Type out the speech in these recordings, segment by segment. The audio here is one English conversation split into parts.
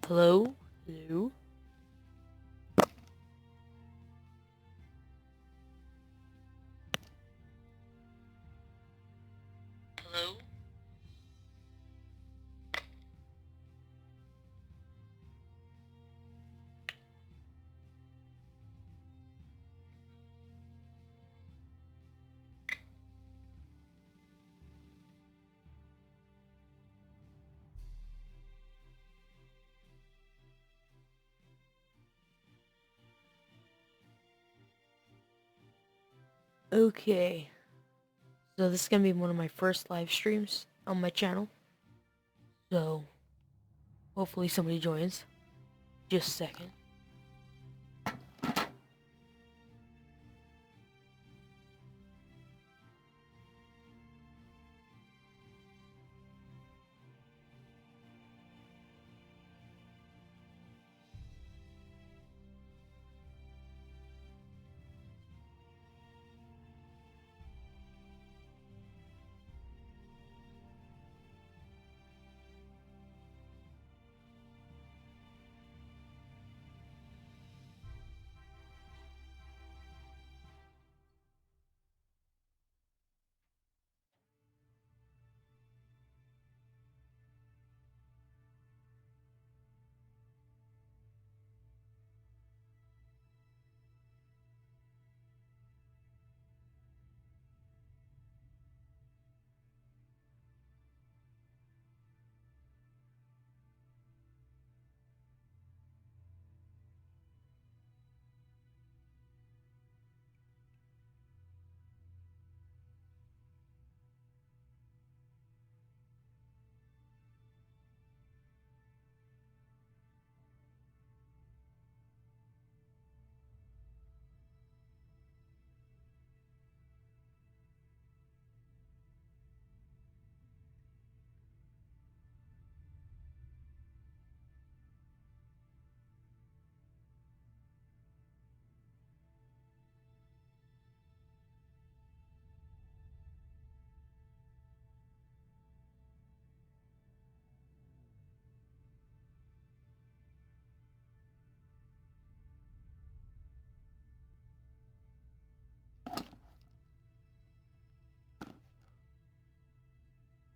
Hello? Hello? Hello? Okay. So this is gonna be one of my first live streams on my channel. So hopefully somebody joins. Just a second.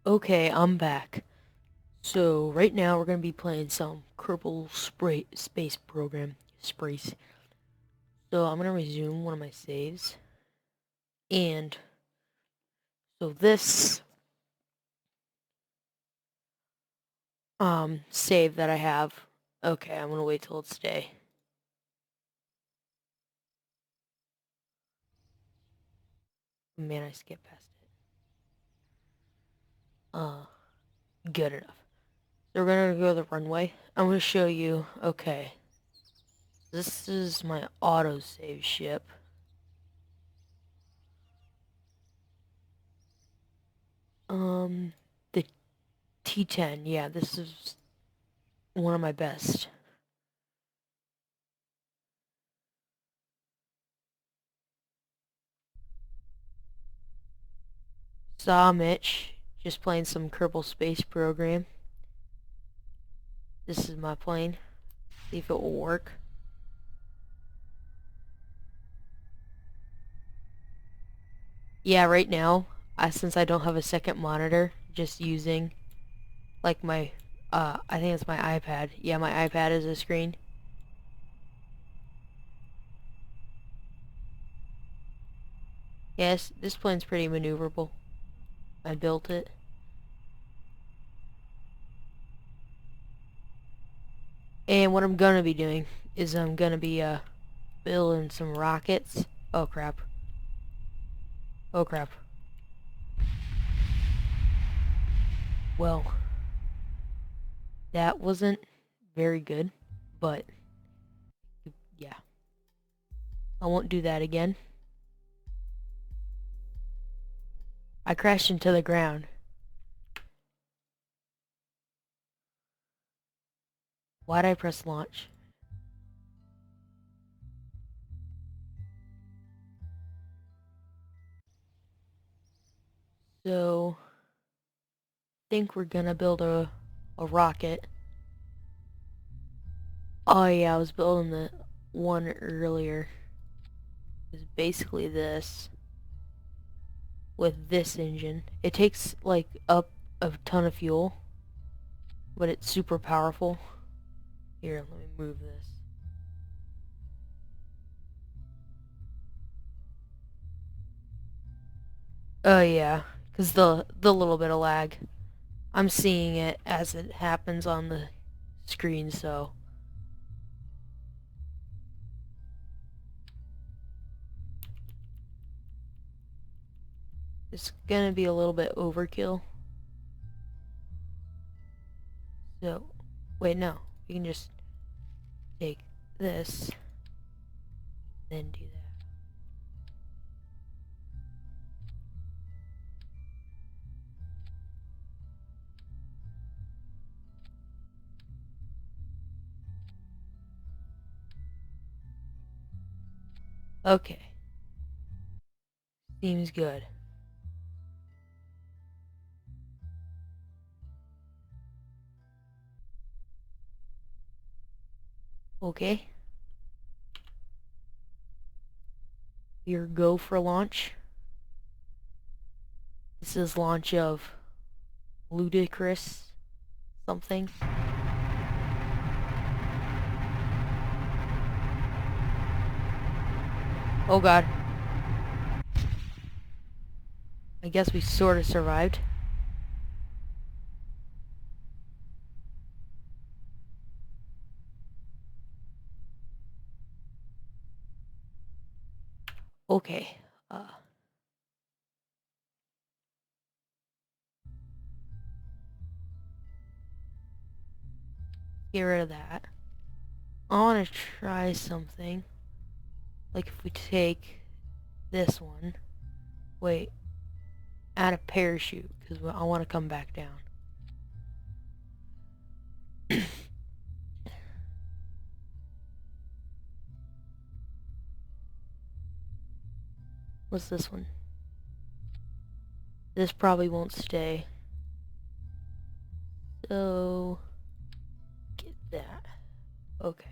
Okay, I'm back. So right now we're gonna be playing some Kerbal Space Program. Sprace. So I'm gonna resume one of my saves. And so this save that I have. Okay, I'm gonna wait till it's day. Man, I skipped past it. Good enough. So we're gonna go to the runway. I'm gonna show you. Okay, this is my autosave ship. The T10. Yeah, this is one of my best. Saw Mitch just playing some Kerbal Space Program. This is my plane. See if it will work. Yeah, right now, since I don't have a second monitor, just using like my I think it's my iPad. Yeah, my iPad is a screen. Yes, this plane's pretty maneuverable. I built it. And what I'm gonna be doing is I'm gonna be building some rockets. Oh crap. Oh crap. Well, that wasn't very good, but yeah. I won't do that again. I crashed into the ground. Why'd I press launch? So, I think we're gonna build a rocket. Oh yeah, I was building the one earlier. It's basically this with this engine. It takes like up a ton of fuel, but it's super powerful. Here, let me move this. Oh yeah, cause the little bit of lag. I'm seeing it as it happens on the screen, so it's gonna be a little bit overkill. So, wait, no. We can just take this, then do that. Okay. Seems good. Okay. Your go for launch. This is launch of ludicrous something. Oh god. I guess we sort of survived. Okay. Get rid of that. I want to try something. Like if we take this one. Wait. Add a parachute. Because I want to come back down. What's this one? This probably won't stay. So... get that. Okay.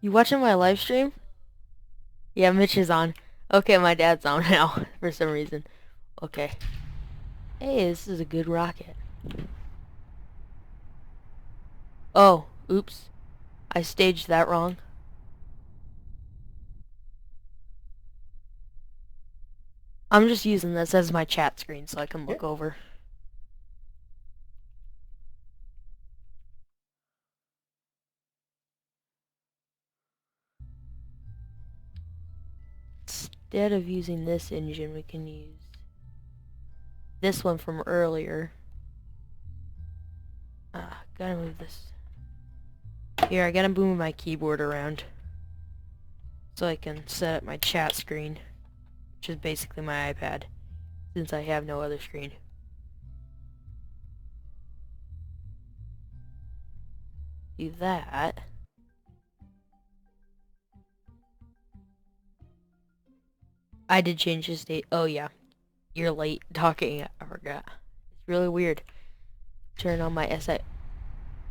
You watching my live stream? Yeah, Mitch is on. Okay, my dad's on now, for some reason. Okay. Hey, this is a good rocket. Oh, oops. I staged that wrong. I'm just using this as my chat screen so I can look over. Instead of using this engine, we can use this one from earlier. Gotta move this. Here, I gotta move my keyboard around so I can set up my chat screen, which is basically my iPad, since I have no other screen. Do that. I did change the state. Oh yeah, you're late talking. I forgot. It's really weird. Turn on my SI.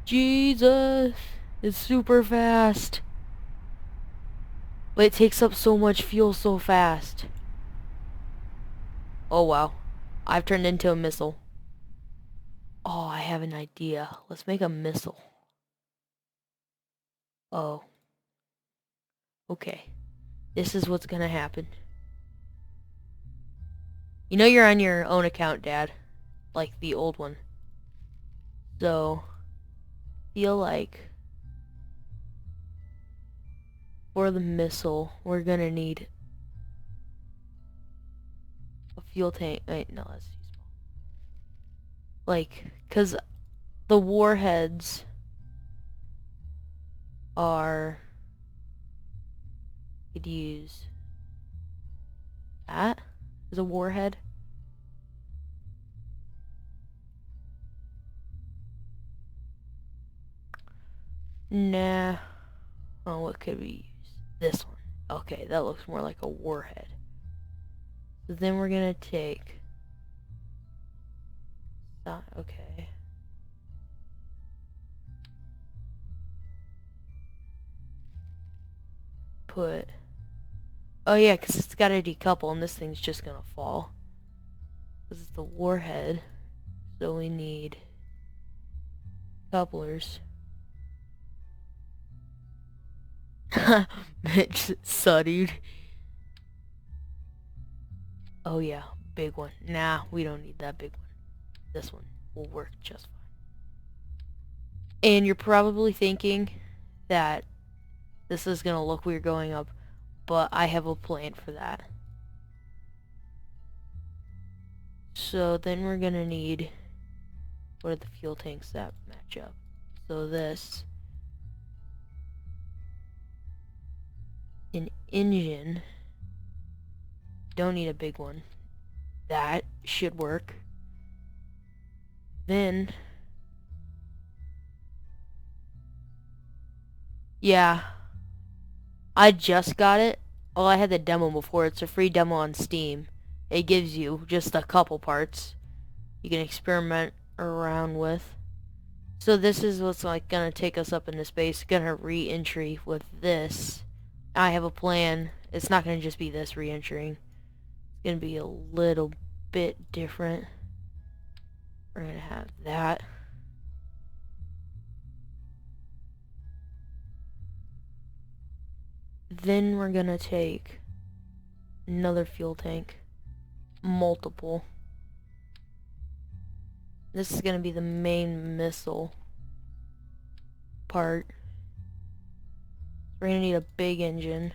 Jesus, it's super fast. But it takes up so much fuel so fast. Oh wow, I've turned into a missile. Oh, I have an idea. Let's make a missile. Oh. Okay. This is what's gonna happen. You know you're on your own account, Dad. Like the old one. So, feel like for the missile, we're gonna need a fuel tank. Wait, no, that's too small. Like, cause the warheads are... could use that as a warhead. Nah. Oh, what could we use? This one. Okay, that looks more like a warhead. So then we're gonna take Okay. Put... Oh yeah, because it's got to decouple and this thing's just gonna fall. This is the warhead. So we need couplers. Mitch saw, dude. Oh yeah, big one. Nah, we don't need that big one. This one will work just fine. And you're probably thinking that this is gonna look weird going up, but I have a plan for that. So then we're gonna need, what are the fuel tanks that match up? So this, an engine, don't need a big one. That should work. Then, yeah, I just got it. Well, I had the demo before. It's a free demo on Steam. It gives you just a couple parts you can experiment around with. So this is what's like gonna take us up into space. Gonna re-entry with this. I have a plan. It's not gonna just be this re-entering. It's gonna be a little bit different. We're gonna have that. Then we're gonna take another fuel tank. Multiple. This is gonna be the main missile part. We're gonna need a big engine.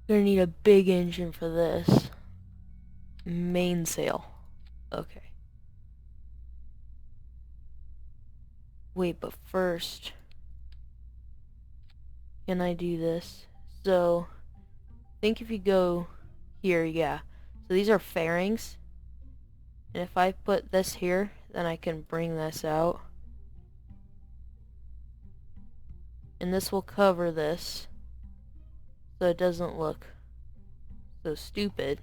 We're gonna need a big engine for this. Mainsail. Okay. Wait, but first, can I do this? So, I think if you go here, yeah. So these are fairings. And if I put this here, then I can bring this out. And this will cover this, so it doesn't look so stupid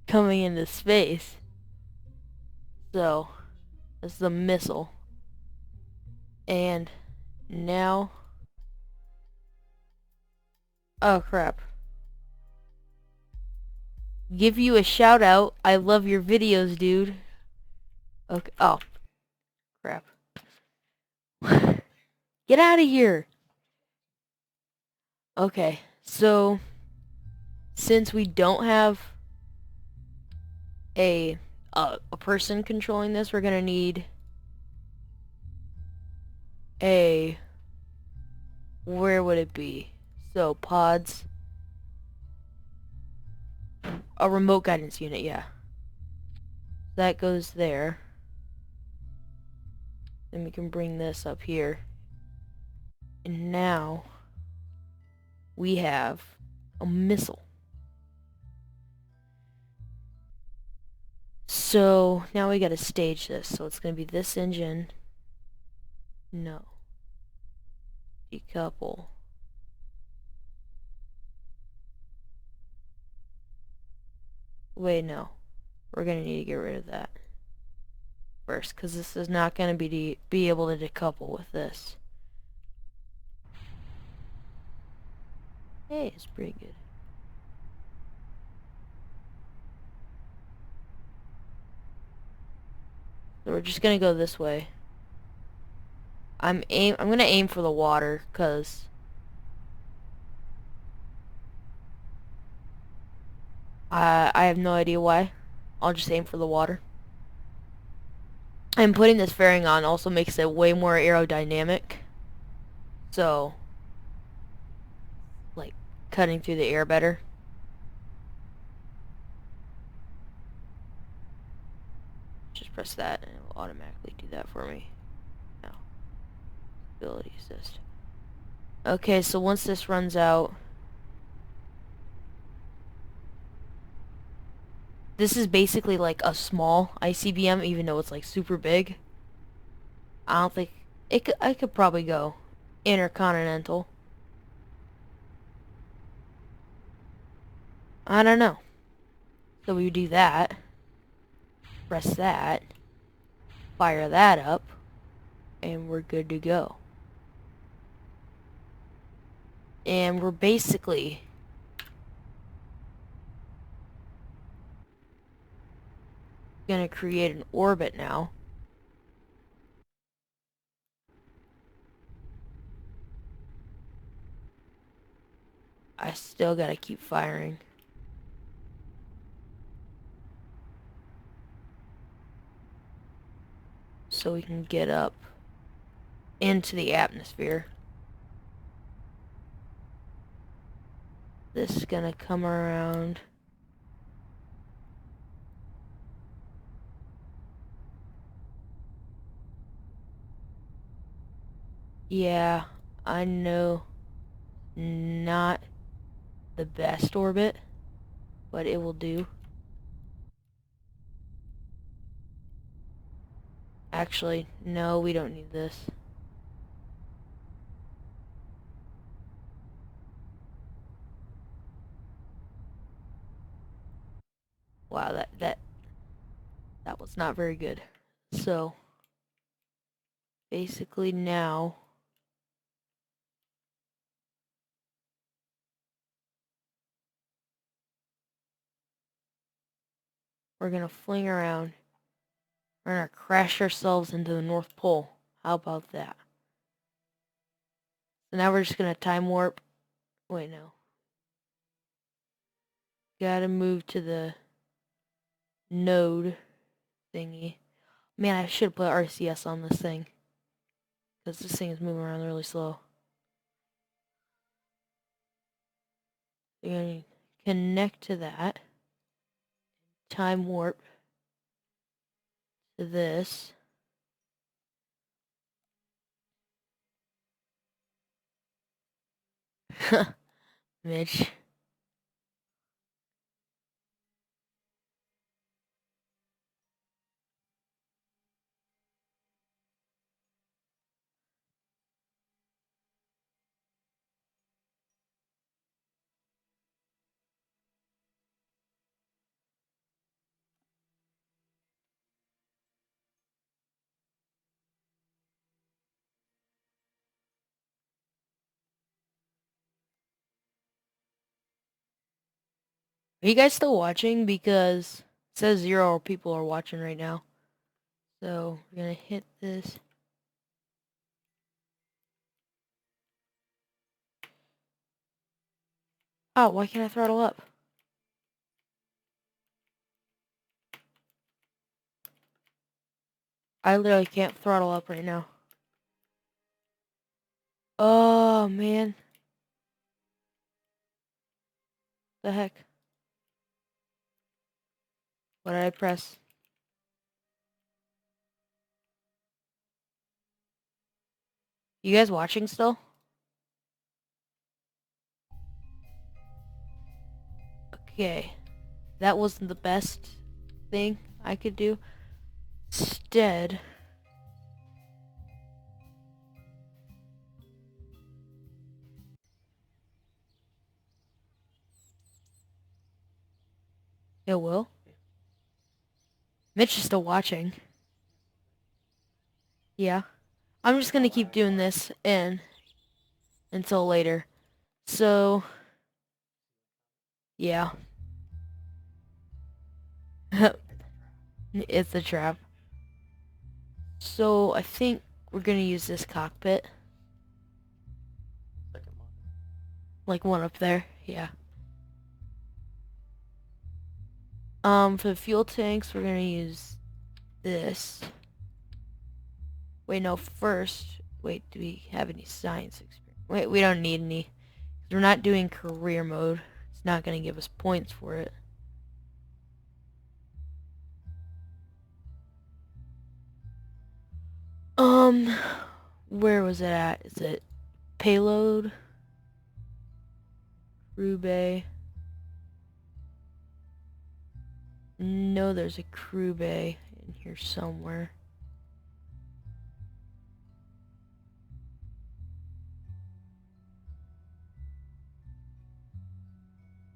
coming into space. So, this is the missile. And now... Oh, crap. Give you a shout out. I love your videos, dude. Okay. Oh, crap. Get out of here. Okay, so since we don't have a person controlling this, we're gonna need a, where would it be? So pods, a remote guidance unit, yeah. That goes there. Then we can bring this up here. And now we have a missile. So now we gotta stage this. So it's gonna be this engine. No. Decouple. Wait, no. We're gonna need to get rid of that first, because this is not gonna be able to decouple with this. Hey, it's pretty good. So we're just gonna go this way. I'm gonna aim for the water, cause I have no idea why. I'll just aim for the water. And putting this fairing on also makes it way more aerodynamic. So, like, cutting through the air better. Just press that and it will automatically do that for me. Now, ability assist. Okay, so once this runs out, this is basically like a small ICBM, even though it's like super big. I don't think I could probably go intercontinental. I don't know. So we do that. Press that. Fire that up. And we're good to go. And we're basically gonna create an orbit now. I still gotta keep firing. So we can get up into the atmosphere. This is gonna come around. Yeah, I know, not the best orbit, but it will do. Actually, no, we don't need this. Wow, that was not very good. So, basically now we're gonna fling around. We're gonna crash ourselves into the North Pole. How about that? So now we're just gonna time warp. Wait, no. Gotta move to the node thingy. Man, I should put RCS on this thing, because this thing is moving around really slow. You're gonna connect to that. Time warp to this. Mitch. Are you guys still watching? Because it says 0 people are watching right now. So we're gonna hit this. Oh, why can't I throttle up? I literally can't throttle up right now. Oh, man. The heck? What did I press? You guys watching still? Okay. That wasn't the best thing I could do. Instead, it will. Mitch is still watching. Yeah. I'm just gonna keep doing this until later. So, yeah. It's a trap. So, I think we're gonna use this cockpit. Like one up there, yeah. For the fuel tanks, we're gonna use this. Wait, no, first, wait, do we have any science experience? Wait, we don't need any. We're not doing career mode. It's not gonna give us points for it. Where was it at? Is it payload? Crew bay? No, there's a crew bay in here somewhere.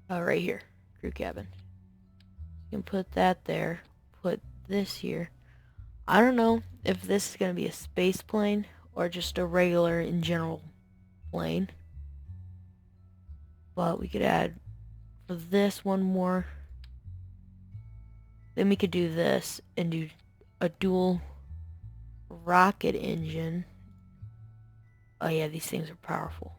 Oh, right here. crew cabin. You can put that there. Put this here. I don't know if this is gonna be a space plane or just a regular in general plane. But we could add for this one more. Then we could do this and do a dual rocket engine. Oh yeah, these things are powerful.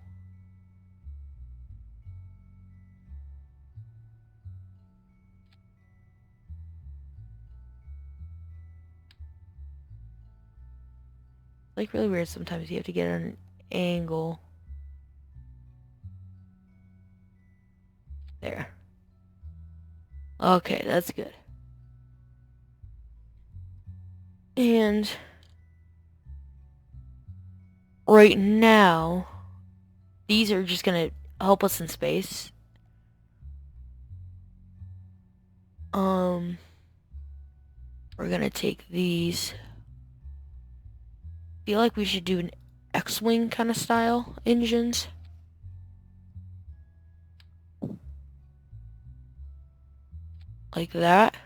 Like really weird sometimes you have to get an angle. There. Okay, that's good. And right now, these are just gonna help us in space. We're gonna take these. Feel like we should do an X-Wing kind of style engines. Like that.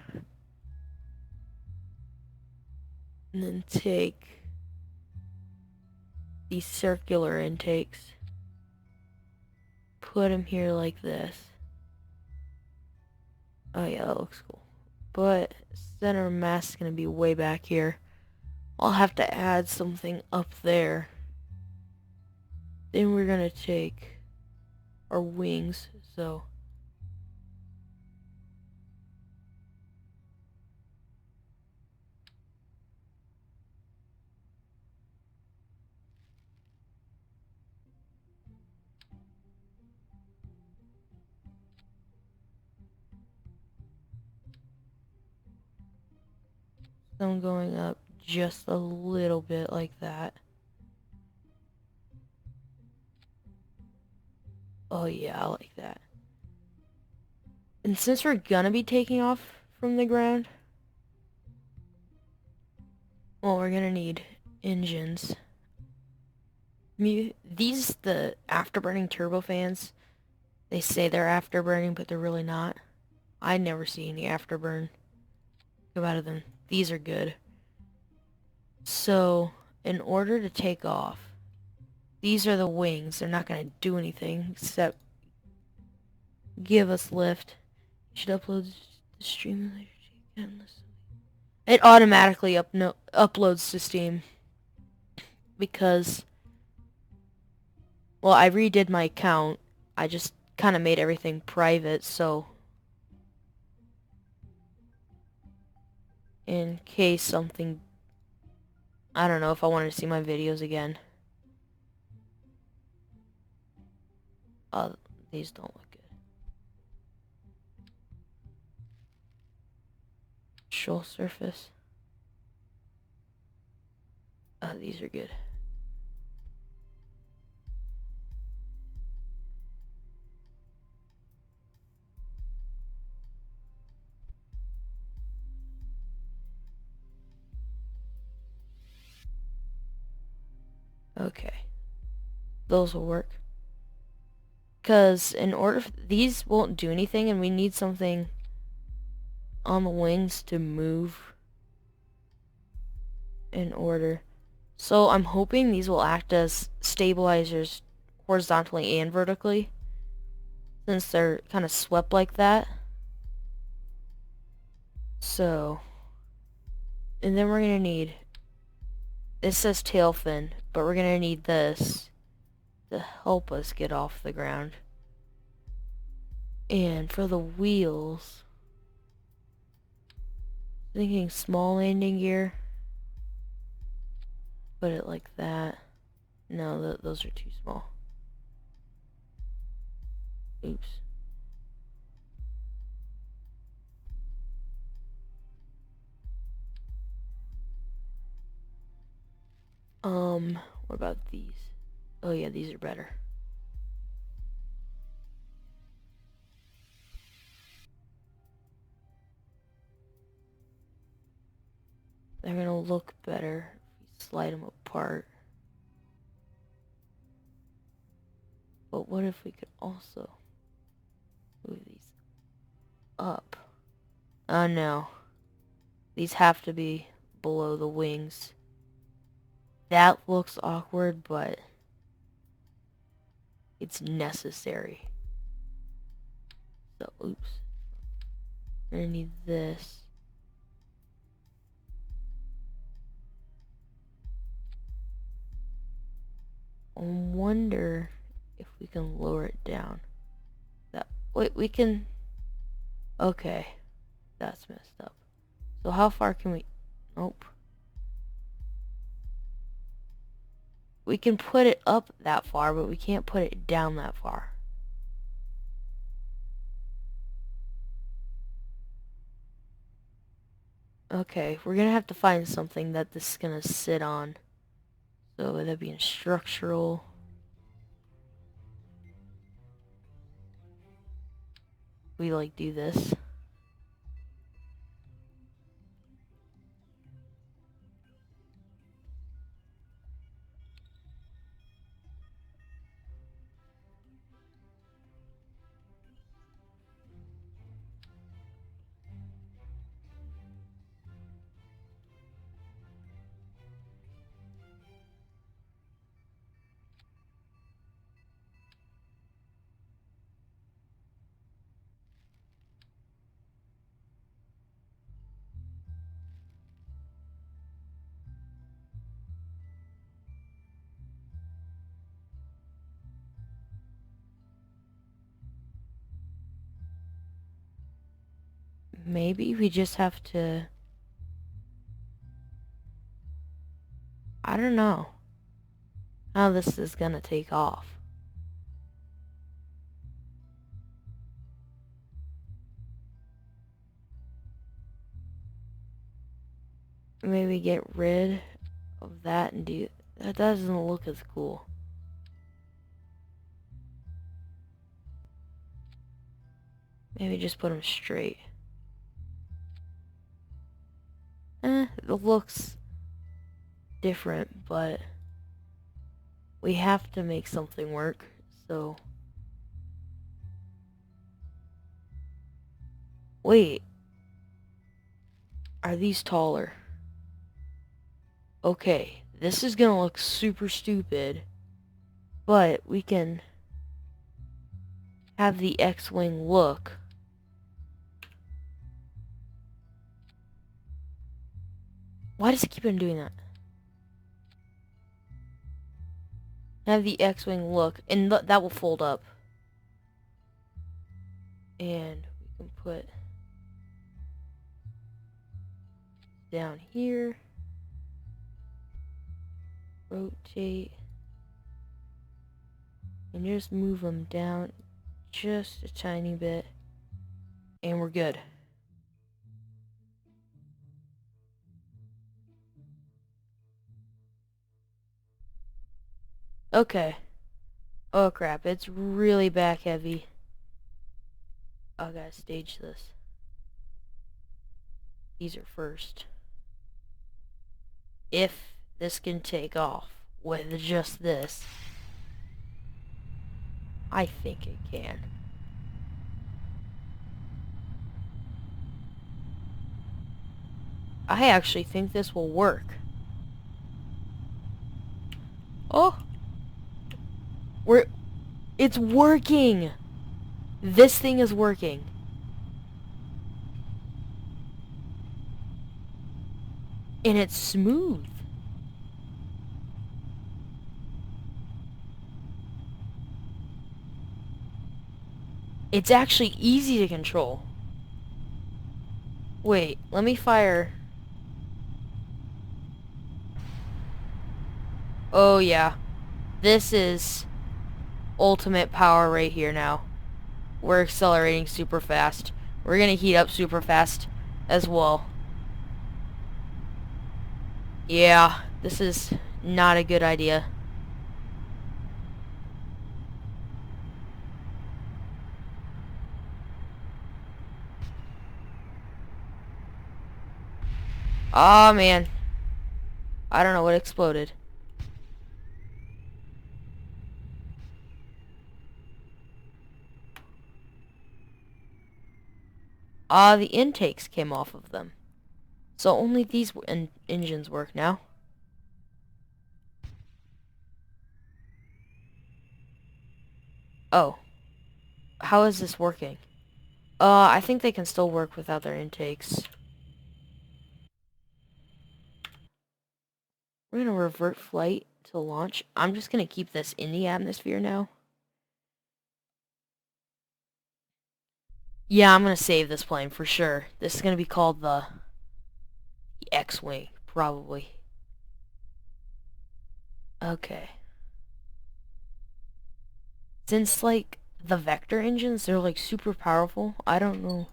And then take these circular intakes. Put them here like this. Oh yeah, that looks cool. But center mass is gonna be way back here. I'll have to add something up there. Then we're gonna take our wings, so I'm going up just a little bit like that. Oh yeah, I like that. And since we're gonna be taking off from the ground, well, we're gonna need engines. These, the afterburning turbofans, they say they're afterburning, but they're really not. I never see any afterburn come out of them. These are good. So, in order to take off, these are the wings. They're not gonna do anything except give us lift. You should upload the stream again. It automatically uploads to Steam because, well, I redid my account. I just kind of made everything private, so in case something, I don't know, if I wanted to see my videos again. These don't look good. Shoal surface. These are good. Okay. Those will work. Because in order, these won't do anything, and we need something on the wings to move in order. So I'm hoping these will act as stabilizers horizontally and vertically, since they're kind of swept like that. So, and then we're gonna need, it says tail fin, but we're gonna need this to help us get off the ground. And for the wheels, thinking small landing gear. Put it like that. No, those are too small. Oops. What about these? Oh yeah, these are better. They're gonna look better if we slide them apart. But what if we could also move these up. No. These have to be below the wings. That looks awkward, but it's necessary. So, oops. I need this. I wonder if we can lower it down. Wait, we can... Okay. That's messed up. So how far can we... Nope. We can put it up that far, but we can't put it down that far. Okay, we're gonna have to find something that this is gonna sit on. So that'd be in structural. We like do this. Maybe we just have to... I don't know how this is gonna take off. Maybe get rid of that and do... That doesn't look as cool. Maybe just put them straight. It looks different, but we have to make something work, so... Wait. Are these taller? Okay, this is gonna look super stupid, but we can have the X-Wing look. Why does it keep on doing that? Have the X-Wing look, and that will fold up. And we can put down here. Rotate. And just move them down just a tiny bit. And we're good. Okay. Oh crap, it's really back heavy. I gotta stage this. These are first. If this can take off with just this, I think it can. I actually think this will work. Oh! It's working! This thing is working. And it's smooth. It's actually easy to control. Wait, let me fire. Oh yeah. This is ultimate power right here now. We're accelerating super fast. We're gonna heat up super fast as well. Yeah, this is not a good idea. Aw, man. I don't know what exploded. The intakes came off of them. So only these engines work now. Oh. How is this working? I think they can still work without their intakes. We're gonna revert flight to launch. I'm just gonna keep this in the atmosphere now. Yeah, I'm gonna save this plane for sure. This is gonna be called the X-Wing, probably. Okay. Since, like, the vector engines, they're, like, super powerful, I don't know.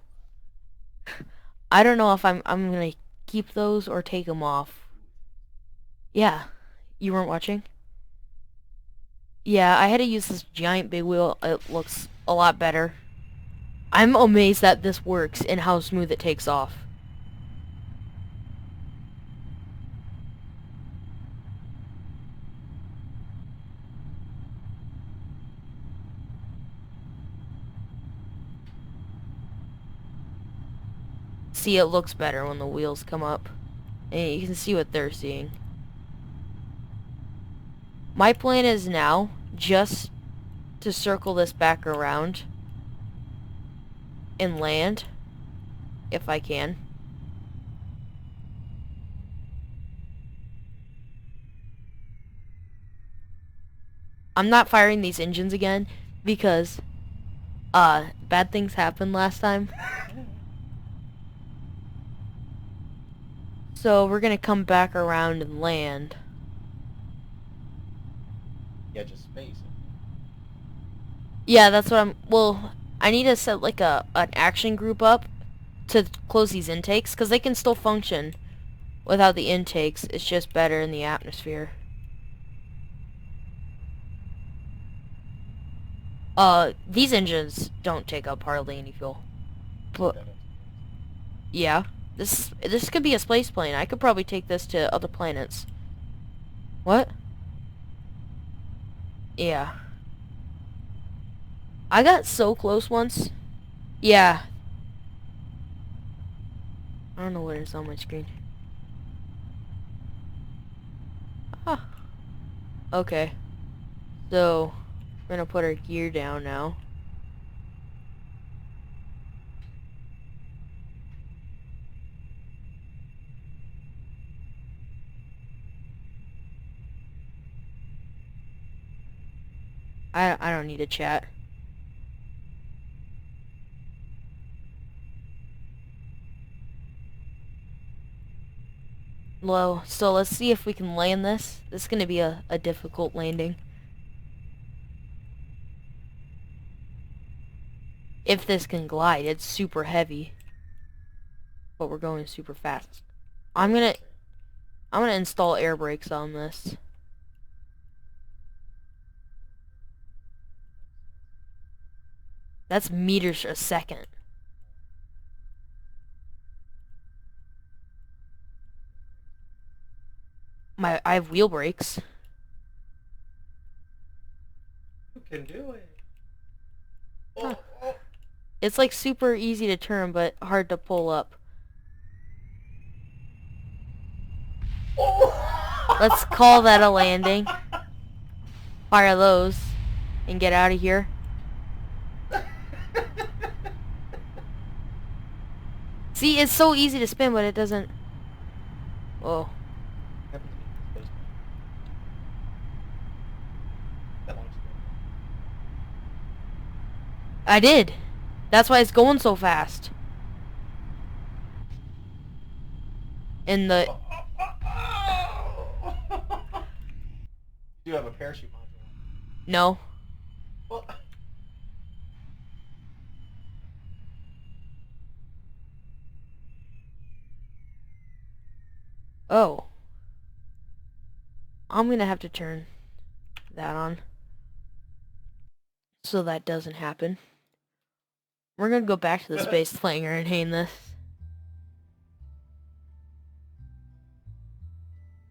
I don't know if I'm gonna keep those or take them off. Yeah. You weren't watching? Yeah, I had to use this giant big wheel. It looks a lot better. I'm amazed that this works and how smooth it takes off. See, it looks better when the wheels come up. And you can see what they're seeing. My plan is now just to circle this back around and land, if I can. I'm not firing these engines again because bad things happened last time. So we're gonna come back around and land. Yeah, just space it. Yeah, that's what well, I need to set like an action group up to close these intakes because they can still function without the intakes. It's just better in the atmosphere. These engines don't take up hardly any fuel. But yeah, this could be a space plane. I could probably take this to other planets. What? Yeah. I got so close once. Yeah. I don't know what is on my screen. Ah. Okay. So, we're gonna put our gear down now. I don't need to chat. Low. So let's see if we can land this. This is gonna be a difficult landing. If this can glide, it's super heavy. But we're going super fast. I'm gonna install air brakes on this. That's meters a second. I have wheel brakes. You can do it. Huh. Oh. It's like super easy to turn, but hard to pull up. Oh. Let's call that a landing. Fire those and get out of here. See, it's so easy to spin, but it doesn't. Whoa. I did. That's why it's going so fast. And the... You have a parachute module. No. Well, Oh. I'm gonna have to turn that on. So that doesn't happen. We're gonna go back to the space flanger and name this.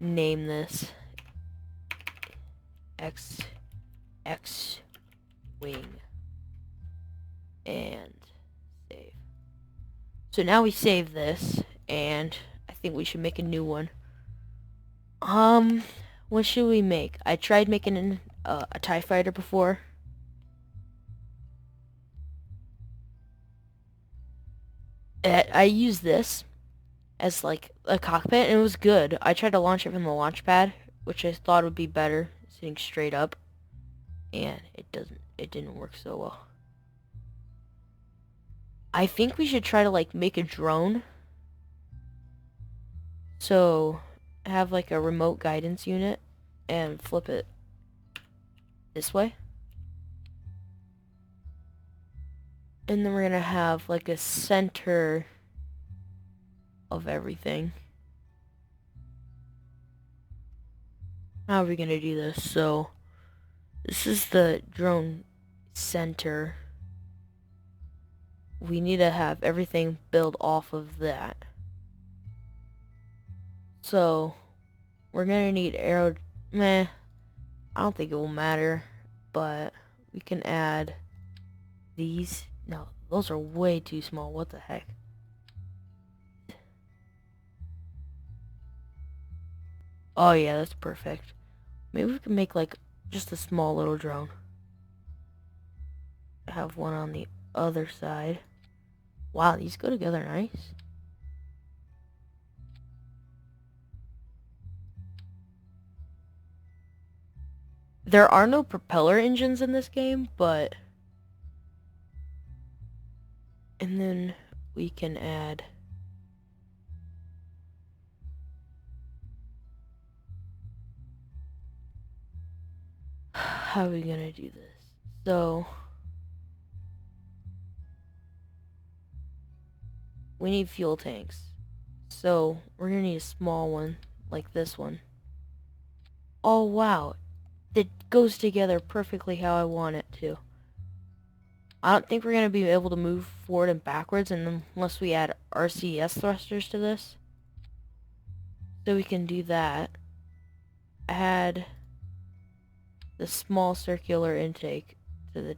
Name this X Wing and save. So now we save this, and I think we should make a new one. What should we make? I tried making a TIE fighter before. I used this as like a cockpit, and it was good. I tried to launch it from the launch pad, which I thought would be better sitting straight up, and it didn't work so well. I think we should try to like make a drone. So have like a remote guidance unit and flip it this way. And then we're gonna have like a center of everything. How are we gonna do this? So this is the drone center. We need to have everything build off of that. So we're gonna need arrow. Meh, I don't think it will matter, but we can add these. No, those are way too small. What the heck? Oh yeah, that's perfect. Maybe we can make like just a small little drone. Have one on the other side. Wow, these go together nice. There are no propeller engines in this game, but... And then we can add... How are we gonna do this? So... We need fuel tanks. So, we're gonna need a small one, like this one. Oh wow, it goes together perfectly how I want it to. I don't think we're going to be able to move forward and backwards unless we add RCS thrusters to this. So we can do that. Add the small circular intake to the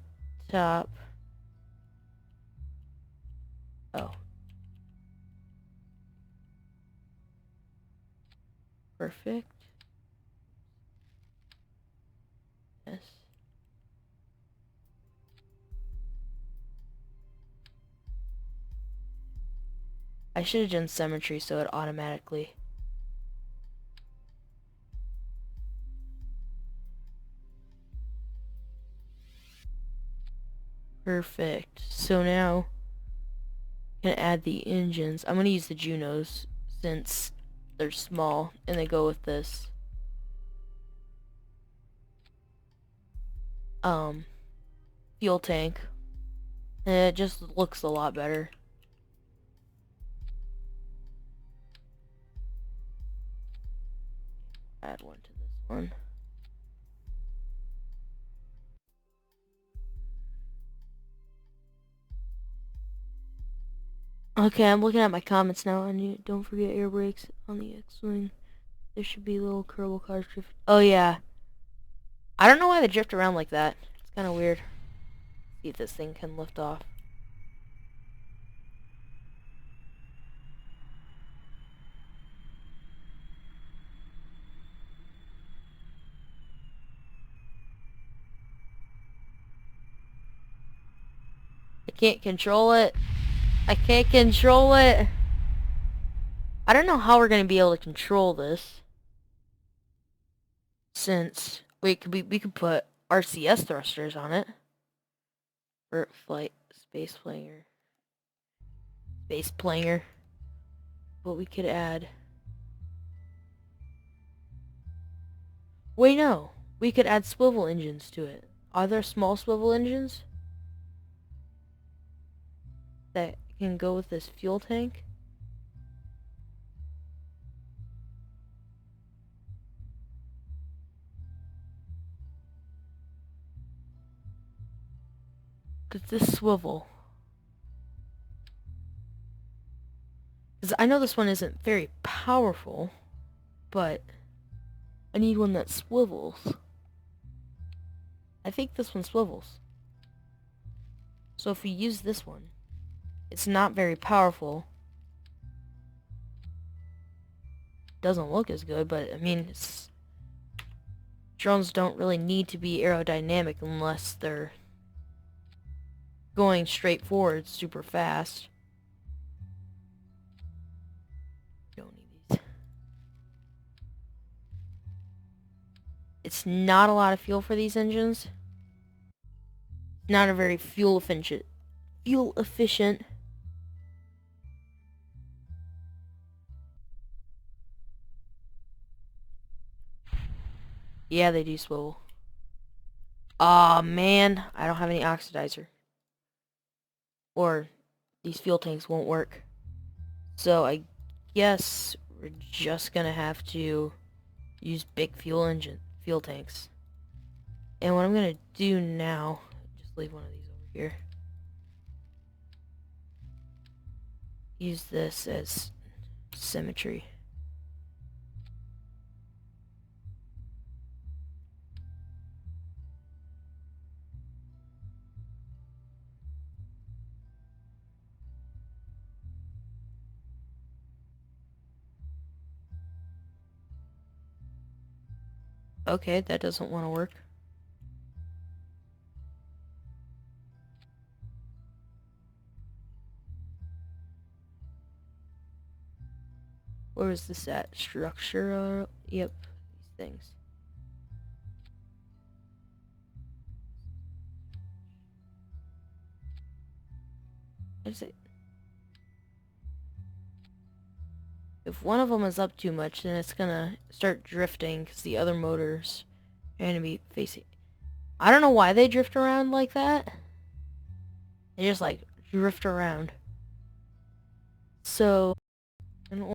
top. Oh. Perfect. Yes. I should have done symmetry so it automatically... Perfect. So now, I'm going to add the engines. I'm going to use the Junos since they're small and they go with this. Fuel tank. And it just looks a lot better. Add one to this one. Okay, I'm looking at my comments now, and don't forget air brakes on the X-Wing. There should be little Kerbal cars drift. Oh yeah. I don't know why they drift around like that. It's kind of weird. See if this thing can lift off. I can't control it. I can't control it. I don't know how we're gonna be able to control this. Since we could put RCS thrusters on it. Or flight space planger. Space planger. But we could add... Wait, no. We could add swivel engines to it. Are there small swivel engines that can go with this fuel tank? Cause this swivel. Cause I know this one isn't very powerful, but I need one that swivels. I think this one swivels. So if we use this one, It's not very powerful. Doesn't look as good, but I mean, drones don't really need to be aerodynamic unless they're going straight forward super fast. Don't need these. It's not a lot of fuel for these engines. Not a very fuel efficient. Yeah, they do swivel. Aw, man, I don't have any oxidizer. Or these fuel tanks won't work. So I guess we're just gonna have to use big fuel tanks. And what I'm gonna do now, just leave one of these over here. Use this as symmetry. Okay, that doesn't want to work. Where is this at? Structure? Yep, these things. What is it? If one of them is up too much, then it's gonna start drifting because the other motors are gonna be facing. I don't know why they drift around like that. They just like drift around. So